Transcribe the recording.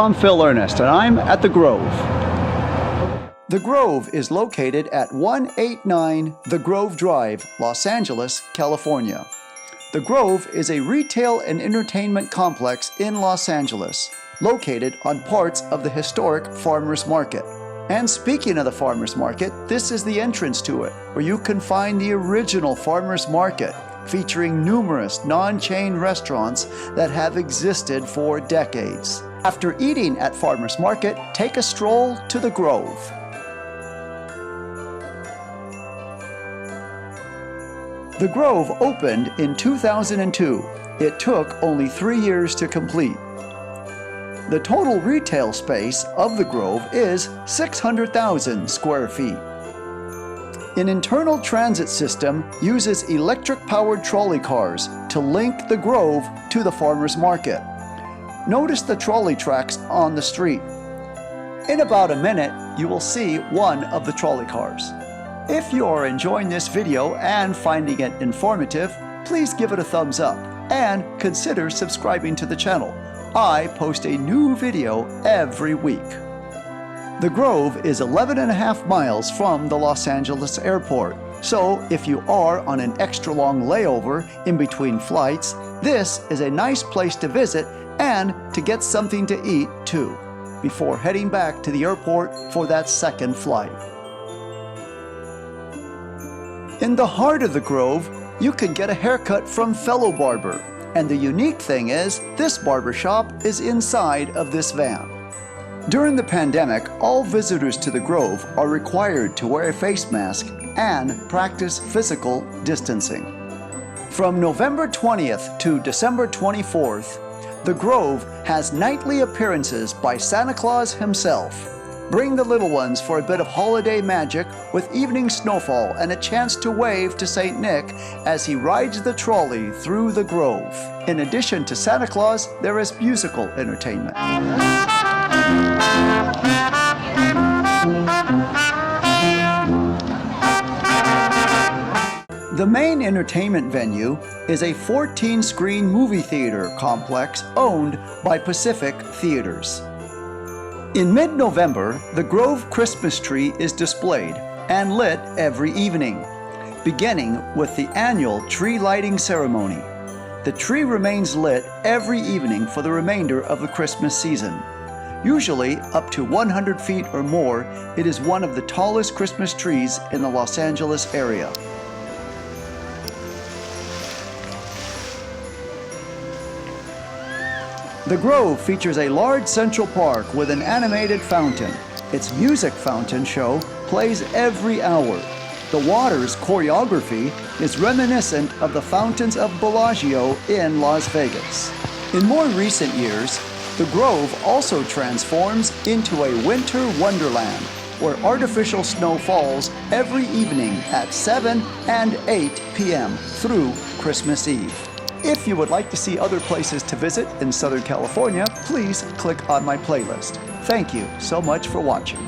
I'm Phil Ernest, and I'm at The Grove. The Grove is located at 189 The Grove Drive, Los Angeles, California. The Grove is a retail and entertainment complex in Los Angeles, located on parts of the historic Farmers Market. And speaking of the Farmers Market, this is the entrance to it, where you can find the original Farmers Market, featuring numerous non-chain restaurants that have existed for decades. After eating at Farmers Market, take a stroll to the Grove. The Grove opened in 2002. It took only 3 years to complete. The total retail space of the Grove is 600,000 square feet. An internal transit system uses electric-powered trolley cars to link the Grove to the Farmers Market. Notice the trolley tracks on the street. In about a minute, you will see one of the trolley cars. If you are enjoying this video and finding it informative, please give it a thumbs up and consider subscribing to the channel. I post a new video every week. The Grove is 11.5 miles from the Los Angeles airport, so if you are on an extra long layover in between flights, this is a nice place to visit and to get something to eat too, before heading back to the airport for that second flight. In the heart of the Grove, you can get a haircut from Fellow Barber. And the unique thing is, this barbershop is inside of this van. During the pandemic, all visitors to the Grove are required to wear a face mask and practice physical distancing. From November 20th to December 24th, the Grove has nightly appearances by Santa Claus himself. Bring the little ones for a bit of holiday magic with evening snowfall and a chance to wave to St. Nick as he rides the trolley through the Grove. In addition to Santa Claus, there is musical entertainment. The main entertainment venue is a 14-screen movie theater complex owned by Pacific Theaters. In mid-November, the Grove Christmas tree is displayed and lit every evening, beginning with the annual tree lighting ceremony. The tree remains lit every evening for the remainder of the Christmas season. Usually up to 100 feet or more, it is one of the tallest Christmas trees in the Los Angeles area. The Grove features a large central park with an animated fountain. Its music fountain show plays every hour. The water's choreography is reminiscent of the fountains of Bellagio in Las Vegas. In more recent years, the Grove also transforms into a winter wonderland where artificial snow falls every evening at 7 and 8 p.m. through Christmas Eve. If you would like to see other places to visit in Southern California, please click on my playlist. Thank you so much for watching.